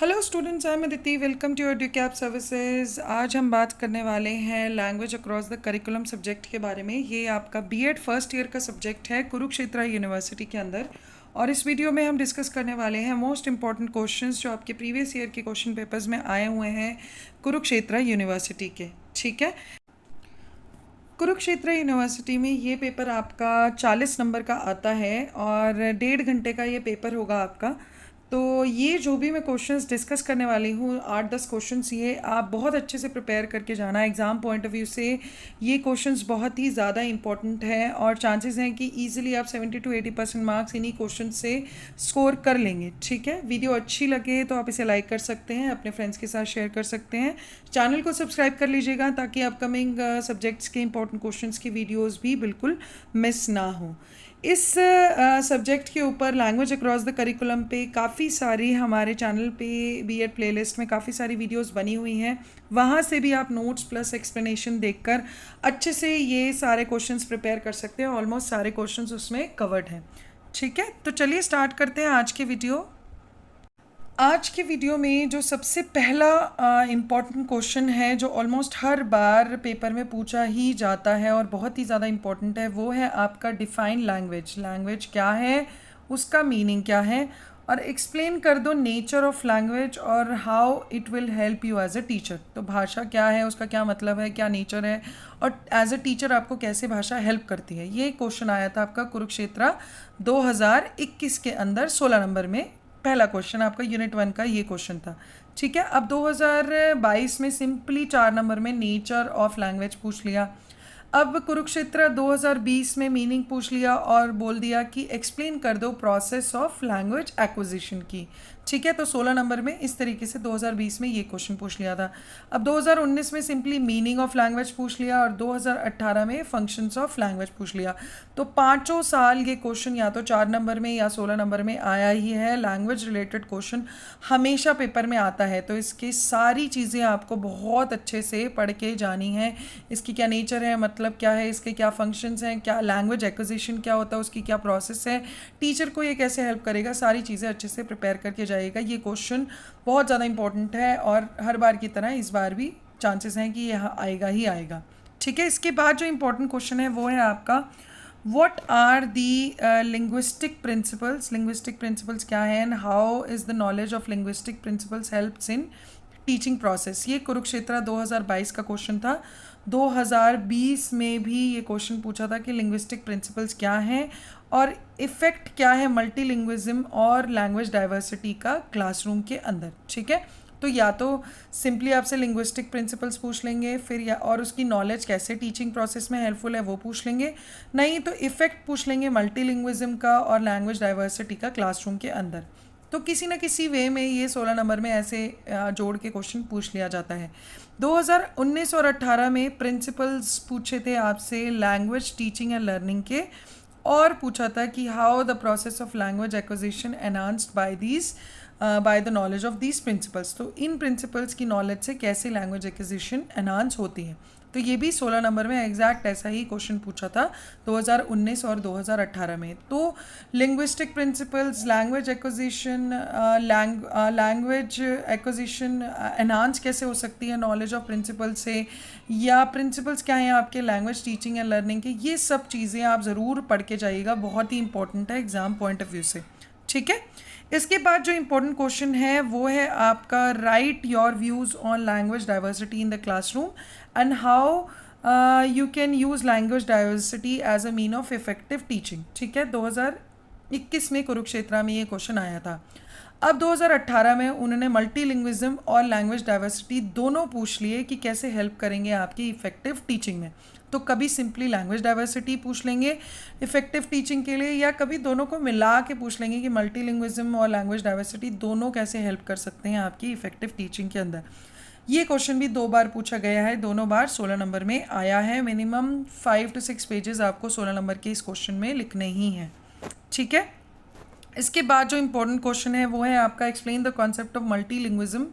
Hello students, I am Aditi. Welcome to Educap services. आज हम बात करने वाले हैं language across the curriculum subject के बारे में। ये आपका बीएड फर्स्ट ईयर का सब्जेक्ट है कुरुक्षेत्र यूनिवर्सिटी के अंदर। और इस वीडियो में हम डिस्कस करने वाले हैं मोस्ट इंपॉर्टेंट क्वेश्चंस जो आपके प्रीवियस ईयर के क्वेश्चन पेपर्स में आए हुए हैं कुरुक्षेत्र यूनिवर्सिटी के। ठीक है, कुरुक्षेत्र यूनिवर्सिटी में ये पेपर आपका 40 नंबर का आता है और 1.5 घंटे का ये पेपर होगा आपका। तो ये जो भी मैं क्वेश्चंस डिस्कस करने वाली हूँ 8-10 क्वेश्चंस, ये आप बहुत अच्छे से प्रिपेयर करके जाना। एग्ज़ाम पॉइंट ऑफ व्यू से ये क्वेश्चंस बहुत ही ज़्यादा इंपॉर्टेंट है और चांसेस हैं कि इजीली आप 70 to 80% मार्क्स इन्हीं क्वेश्चन से स्कोर कर लेंगे। ठीक है, वीडियो अच्छी लगे तो आप इसे लाइक कर सकते हैं, अपने फ्रेंड्स के साथ शेयर कर सकते हैं। चैनल को सब्सक्राइब कर लीजिएगा ताकि अपकमिंग सब्जेक्ट्स के इंपॉर्टेंट क्वेश्चंस की वीडियोज़ भी बिल्कुल मिस ना हो। इस सब्जेक्ट के ऊपर लैंग्वेज अक्रॉस द करिकुलम पे काफ़ी सारी हमारे चैनल पे बीएड प्लेलिस्ट में काफ़ी सारी वीडियोस बनी हुई हैं। वहाँ से भी आप नोट्स प्लस एक्सप्लेनेशन देखकर अच्छे से ये सारे क्वेश्चंस प्रिपेयर कर सकते हैं। ऑलमोस्ट सारे क्वेश्चंस उसमें कवर्ड हैं। ठीक है, तो चलिए स्टार्ट करते हैं आज की वीडियो। आज के वीडियो में जो सबसे पहला इम्पॉर्टेंट क्वेश्चन है जो ऑलमोस्ट हर बार पेपर में पूछा ही जाता है और बहुत ही ज़्यादा इम्पॉर्टेंट है, वो है आपका डिफाइन लैंग्वेज। लैंग्वेज क्या है, उसका मीनिंग क्या है, और एक्सप्लेन कर दो नेचर ऑफ लैंग्वेज और how it will help you as a teacher. तो भाषा क्या है, उसका क्या मतलब है, क्या नेचर है, और एज अ टीचर आपको कैसे भाषा हेल्प करती है। ये क्वेश्चन आया था आपका कुरुक्षेत्र 2021 के अंदर 16 नंबर में। पहला क्वेश्चन आपका यूनिट 1 का ये क्वेश्चन था। ठीक है, अब 2022 में सिंपली 4 नंबर में नेचर ऑफ लैंग्वेज पूछ लिया। अब कुरुक्षेत्र 2020 में मीनिंग पूछ लिया और बोल दिया कि एक्सप्लेन कर दो प्रोसेस ऑफ लैंग्वेज एक्विजिशन की। ठीक है, तो 16 नंबर में इस तरीके से 2020 में ये क्वेश्चन पूछ लिया था। अब 2019 में सिंपली मीनिंग ऑफ लैंग्वेज पूछ लिया और 2018 में फंक्शंस ऑफ लैंग्वेज पूछ लिया। तो पाँचों साल ये क्वेश्चन या तो 4 नंबर में या 16 नंबर में आया ही है। लैंग्वेज रिलेटेड क्वेश्चन हमेशा पेपर में आता है, तो इसकी सारी चीज़ें आपको बहुत अच्छे से पढ़ के जानी है। इसकी क्या नेचर है, मतलब क्या है, इसके क्या फंक्शंस हैं, क्या लैंग्वेज एक्विजिशन क्या होता है, उसकी क्या प्रोसेस है, टीचर को ये कैसे हेल्प करेगा, सारी चीज़ें अच्छे से प्रिपेयर करके जाएगा। ये क्वेश्चन बहुत ज़्यादा इंपॉर्टेंट है और हर बार की तरह इस बार भी चांसेस हैं कि यह आएगा ही आएगा। ठीक है, इसके बाद जो इंपॉर्टेंट क्वेश्चन है वो है आपका what are the linguistic principles. Linguistic principles क्या है and how is the knowledge of linguistic principles helps in teaching process. ये कुरुक्षेत्र 2022 का क्वेश्चन था। 2020 में भी ये क्वेश्चन पूछा था कि लिंग्विस्टिक प्रिंसिपल्स क्या हैं और इफ़ेक्ट क्या है मल्टीलिंग्विज्म और लैंग्वेज डाइवर्सिटी का क्लासरूम के अंदर। ठीक है, तो या तो सिंपली आपसे लिंग्विस्टिक प्रिंसिपल्स पूछ लेंगे, फिर या और उसकी नॉलेज कैसे टीचिंग प्रोसेस में हेल्पफुल है वो पूछ लेंगे, नहीं तो इफ़ेक्ट पूछ लेंगे मल्टीलिंग्विज्म का और लैंग्वेज डाइवर्सिटी का क्लासरूम के अंदर। तो किसी न किसी वे में ये 16 नंबर में ऐसे जोड़ के क्वेश्चन पूछ लिया जाता है। 2019 और 18 में प्रिंसिपल्स पूछे थे आपसे लैंग्वेज टीचिंग एंड लर्निंग के, और पूछा था कि how the process of language acquisition enhanced by the knowledge of these principles. तो इन प्रिंसिपल्स की नॉलेज से कैसे लैंग्वेज एक्विजिशन एनहांस होती है। तो ये भी 16 नंबर में एग्जैक्ट ऐसा ही क्वेश्चन पूछा था 2019 और 2018 में। तो linguistic principles, language acquisition, language acquisition enhance कैसे हो सकती है नॉलेज ऑफ प्रिंसिपल से, या प्रिंसिपल्स क्या हैं आपके लैंग्वेज टीचिंग एंड लर्निंग के, ये सब चीज़ें आप ज़रूर पढ़ के जाइएगा, बहुत ही इंपॉर्टेंट है एग्ज़ाम पॉइंट ऑफ व्यू से। ठीक है, इसके बाद जो इम्पोर्टेंट क्वेश्चन है वो है आपका write your views on language diversity in the classroom and how you can use language diversity as a mean of effective teaching. ठीक है, 2021 में कुरुक्षेत्र में ये क्वेश्चन आया था। अब 2018 में उन्होंने मल्टीलिंग्विज्म और लैंग्वेज डाइवर्सिटी दोनों पूछ लिए कि कैसे हेल्प करेंगे आपकी इफेक्टिव टीचिंग में। तो कभी सिंपली लैंग्वेज डाइवर्सिटी पूछ लेंगे इफेक्टिव टीचिंग के लिए, या कभी दोनों को मिला के पूछ लेंगे कि मल्टीलिंग्विज्म और लैंग्वेज डाइवर्सिटी दोनों कैसे हेल्प कर सकते हैं आपकी इफेक्टिव टीचिंग के अंदर। ये क्वेश्चन भी 2 बार पूछा गया है, दोनों बार 16 नंबर में आया है। मिनिमम 5 to 6 पेजेस आपको 16 नंबर के इस क्वेश्चन में लिखने ही हैं। ठीक है, इसके बाद जो इम्पोर्टेंट क्वेश्चन है वो है आपका explain the concept of मल्टीलिंग्विज्म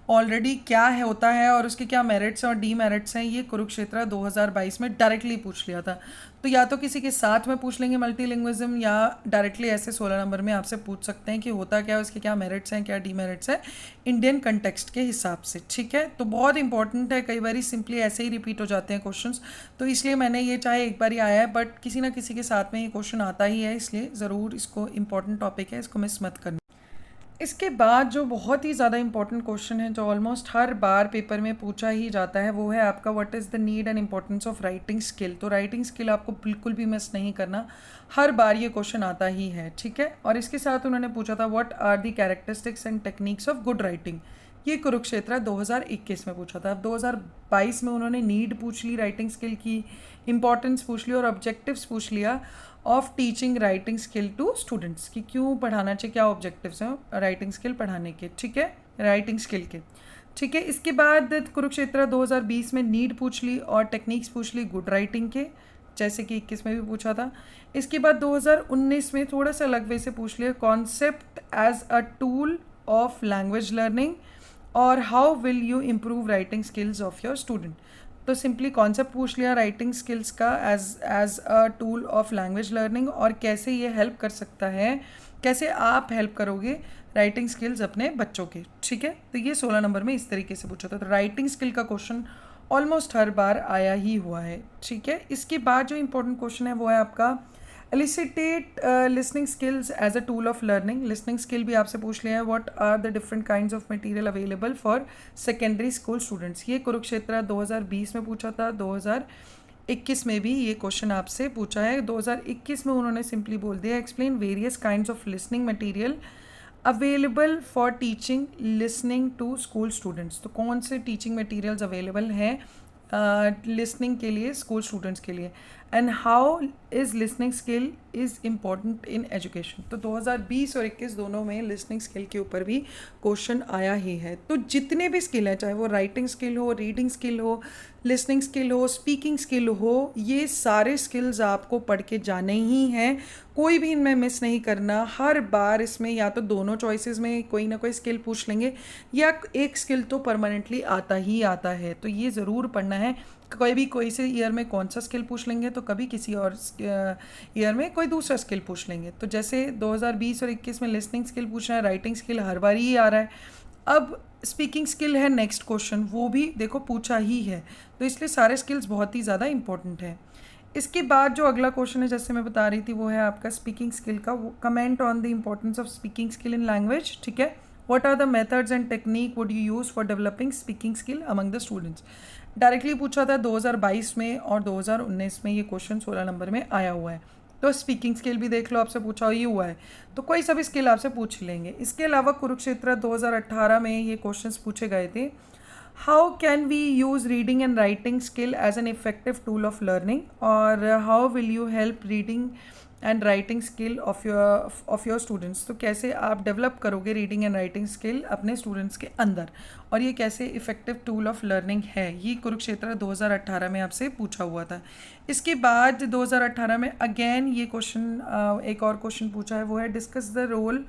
already क्या है होता है और उसके क्या मेरिट्स और डीमेरिट्स हैं, ये कुरुक्षेत्र 2022 में डायरेक्टली पूछ लिया था। तो या तो किसी के साथ में पूछ लेंगे मल्टीलिंग्विज्म, या डायरेक्टली ऐसे 16 नंबर में आपसे पूछ सकते हैं कि होता क्या है, उसके क्या मेरिट्स हैं, क्या डीमेरिट्स हैं इंडियन कंटेक्स्ट के हिसाब से। ठीक है, तो बहुत इंपॉर्टेंट है, कई बार सिंपली ऐसे ही रिपीट हो जाते हैं क्वेश्चंस, तो इसलिए मैंने ये चाहे एक बार ही आया है बट किसी ना किसी के साथ में ये क्वेश्चन आता ही है, इसलिए ज़रूर इसको इंपॉर्टेंट टॉपिक है, इसको मिस मत करना। इसके बाद जो बहुत ही ज़्यादा इंपॉर्टेंट क्वेश्चन है जो ऑलमोस्ट हर बार पेपर में पूछा ही जाता है, वो है आपका what is the need and importance of writing skill. तो राइटिंग स्किल आपको बिल्कुल भी मिस नहीं करना, हर बार ये क्वेश्चन आता ही है। ठीक है, और इसके साथ उन्होंने पूछा था what are the characteristics and techniques of good writing. ये कुरुक्षेत्र 2021 में पूछा था। अब 2022 में उन्होंने नीड पूछ ली राइटिंग स्किल की, इंपॉर्टेंस पूछ ली और ऑब्जेक्टिव्स पूछ लिया of teaching writing skill to students, कि क्यों पढ़ाना चाहिए, क्या ऑब्जेक्टिव्स हैं राइटिंग स्किल पढ़ाने के। ठीक है, राइटिंग स्किल के। ठीक है, इसके बाद कुरुक्षेत्र 2020 में नीड पूछ ली और टेक्निक्स पूछ ली गुड राइटिंग के, जैसे कि 21 में भी पूछा था। इसके बाद 2019 में थोड़ा सा अलग वे से पूछ लिया concept as a tool of language learning और how will you improve writing skills of your student. तो सिंपली कॉन्सेप्ट पूछ लिया राइटिंग स्किल्स का as a tool of language learning, और कैसे ये हेल्प कर सकता है, कैसे आप हेल्प करोगे राइटिंग स्किल्स अपने बच्चों के। ठीक है, तो ये 16 नंबर में इस तरीके से पूछा था। तो राइटिंग स्किल का क्वेश्चन ऑलमोस्ट हर बार आया ही हुआ है। ठीक है, इसके बाद जो इंपॉर्टेंट क्वेश्चन है वो है आपका elicitate listening skills as a tool of learning. Listening skill भी आपसे पूछ लिया है what are the different kinds of material available for secondary school students. ये कुरुक्षेत्र 2020 में पूछा था, 2021 में भी ये क्वेश्चन आपसे पूछा है। 2021 में उन्होंने सिंपली बोल दिया explain various kinds of listening material available for teaching listening to school students. तो कौन से टीचिंग मटेरियल्स अवेलेबल हैं लिसनिंग के लिए स्कूल स्टूडेंट्स के लिए, and how is listening skill is important in education. तो 2020 और 21 दोनों में लिसनिंग स्किल के ऊपर भी क्वेश्चन आया ही है। तो जितने भी स्किल हैं, चाहे वो राइटिंग स्किल हो, रीडिंग स्किल हो, लिसनिंग स्किल हो, स्पीकिंग स्किल हो, ये सारे स्किल्स आपको पढ़ के जाने ही हैं, कोई भी इनमें मिस नहीं करना। हर बार इसमें या तो दोनों चॉइसेस में कोई ना कोई स्किल पूछ लेंगे या एक स्किल तो परमानेंटली आता ही आता है, तो ये ज़रूर पढ़ना है। कोई से ईयर में कौन सा स्किल पूछ लेंगे तो कभी किसी और ईयर में कोई दूसरा स्किल पूछ लेंगे। तो जैसे 2020 और 21 में लिसनिंग स्किल पूछना है, राइटिंग स्किल हर बार ही आ रहा है। अब स्पीकिंग स्किल है नेक्स्ट क्वेश्चन, वो भी देखो पूछा ही है, तो इसलिए सारे स्किल्स बहुत ही ज़्यादा इंपॉर्टेंट है। इसके बाद जो अगला क्वेश्चन है जैसे मैं बता रही थी वो है आपका स्पीकिंग स्किल का, वो comment on the importance of speaking skill in language. ठीक है, what are the methods and technique would you use for developing speaking skill among the students. Directly पूछा था 2022 में और 2019 में, ये क्वेश्चन 16 नंबर में आया हुआ है। तो स्पीकिंग स्किल भी देख लो, आपसे पूछा ही हुआ है, तो कोई सा भी स्किल आपसे पूछ लेंगे। इसके अलावा कुरुक्षेत्र 2018 में ये क्वेश्चंस पूछे गए थे, how can we use reading and writing skill as an effective tool of learning, और how will you help reading and writing skill of your students. तो कैसे आप डेवलप करोगे रीडिंग एंड राइटिंग स्किल अपने students के अंदर, और ये कैसे इफेक्टिव टूल ऑफ लर्निंग है, ये कुरुक्षेत्र 2018 में आपसे पूछा हुआ था। इसके बाद 2018 में अगेन ये क्वेश्चन, एक और क्वेश्चन पूछा है, वो है discuss the role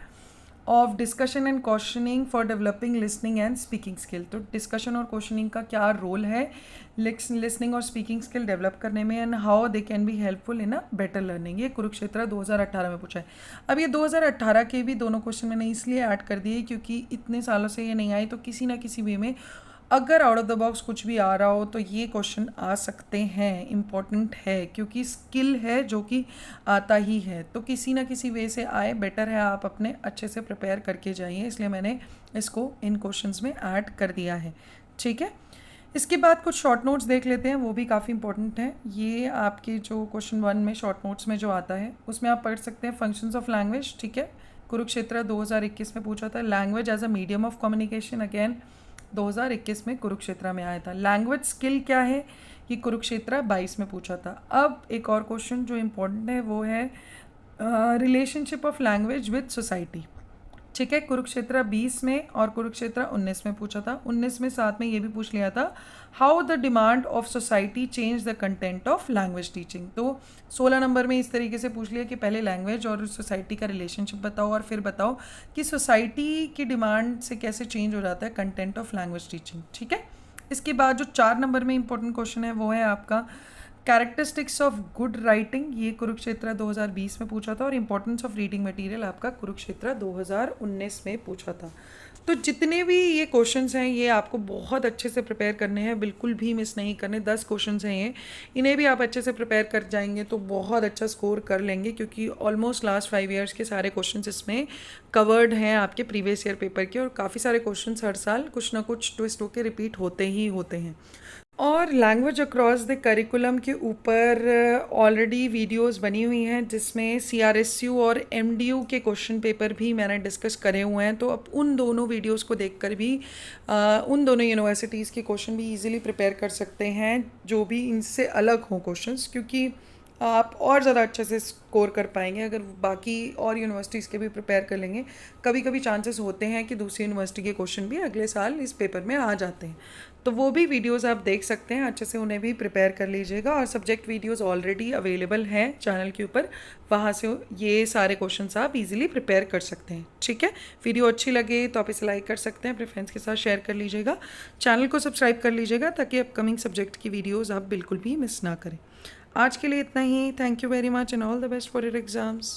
of discussion and questioning for developing listening and speaking skill. तो डिस्कशन और क्वेश्चनिंग का क्या रोल है लिसनिंग और स्पीकिंग स्किल डेवलप करने में, and how they can be helpful in a better learning. ये कुरुक्षेत्र 2018 में पूछा है। अब ये 2018 के भी दोनों क्वेश्चन मैंने इसलिए ऐड कर दिए क्योंकि इतने सालों से ये नहीं आई, तो किसी ना किसी वे में अगर आउट ऑफ द बॉक्स कुछ भी आ रहा हो तो ये क्वेश्चन आ सकते हैं, इम्पॉर्टेंट है क्योंकि स्किल है जो कि आता ही है, तो किसी ना किसी वे से आए, बेटर है आप अपने अच्छे से प्रिपेयर करके जाइए, इसलिए मैंने इसको इन क्वेश्चंस में ऐड कर दिया है। ठीक है, इसके बाद कुछ शॉर्ट नोट्स देख लेते हैं, वो भी काफ़ी इंपॉर्टेंट है। ये आपके जो क्वेश्चन 1 में शॉर्ट नोट्स में जो आता है उसमें आप पढ़ सकते हैं फंक्शंस ऑफ लैंग्वेज। ठीक है, कुरुक्षेत्र 2021 में पूछा था language as a medium of communication, again 2021 में कुरुक्षेत्र में आया था। लैंग्वेज स्किल क्या है, ये कुरुक्षेत्र 22 में पूछा था। अब एक और क्वेश्चन जो इम्पोर्टेंट है वो है relationship of language with society. ठीक है। कुरुक्षेत्र 20 में और कुरुक्षेत्र 19 में पूछा था। 19 में साथ में ये भी पूछ लिया था, how the demand of society change the content of language teaching. तो 16 नंबर में इस तरीके से पूछ लिया कि पहले लैंग्वेज और सोसाइटी का रिलेशनशिप बताओ और फिर बताओ कि सोसाइटी की डिमांड से कैसे चेंज हो जाता है कंटेंट ऑफ लैंग्वेज टीचिंग। ठीक है। इसके बाद जो 4 नंबर में इंपॉर्टेंट क्वेश्चन है वो है आपका कैरेक्टरिस्टिक्स ऑफ गुड राइटिंग। ये कुरुक्षेत्र 2020 में पूछा था और इंपॉर्टेंस ऑफ रीडिंग मटेरियल आपका कुरुक्षेत्र 2019 में पूछा था। तो जितने भी ये क्वेश्चंस हैं ये आपको बहुत अच्छे से प्रिपेयर करने हैं, बिल्कुल भी मिस नहीं करने। 10 क्वेश्चंस हैं ये, इन्हें भी आप अच्छे से प्रिपेयर कर जाएंगे तो बहुत अच्छा स्कोर कर लेंगे, क्योंकि ऑलमोस्ट लास्ट 5 ईयर्स के सारे क्वेश्चंस इसमें कवर्ड हैं आपके प्रीवियस ईयर पेपर के। और काफ़ी सारे क्वेश्चंस हर साल कुछ ना कुछ ट्विस्ट होकर रिपीट होते ही होते हैं। और लैंग्वेज अक्रॉस द करिकुलम के ऊपर ऑलरेडी वीडियोस बनी हुई हैं जिसमें CRSU और MDU के क्वेश्चन पेपर भी मैंने डिस्कस करे हुए हैं। तो अब उन दोनों वीडियोस को देखकर भी उन दोनों यूनिवर्सिटीज़ के क्वेश्चन भी इजीली प्रिपेयर कर सकते हैं, जो भी इनसे अलग हों क्वेश्चंस, क्योंकि आप और ज़्यादा अच्छे से स्कोर कर पाएंगे अगर बाकी और यूनिवर्सिटीज़ के भी प्रिपेयर कर लेंगे। कभी कभी चांसेस होते हैं कि दूसरी यूनिवर्सिटी के क्वेश्चन भी अगले साल इस पेपर में आ जाते हैं, तो वो भी वीडियोस आप देख सकते हैं, अच्छे से उन्हें भी प्रिपेयर कर लीजिएगा। और सब्जेक्ट वीडियोस ऑलरेडी अवेलेबल हैं चैनल के ऊपर, वहाँ से ये सारे क्वेश्चंस आप इजीली प्रिपेयर कर सकते हैं। ठीक है। वीडियो अच्छी लगे तो आप इसे लाइक कर सकते हैं, अपने फ्रेंड्स के साथ शेयर कर लीजिएगा, चैनल को सब्सक्राइब कर लीजिएगा ताकि अपकमिंग सब्जेक्ट की वीडियोज़ आप बिल्कुल भी मिस ना करें। आज के लिए इतना ही। Thank you very much and all the best for your exams.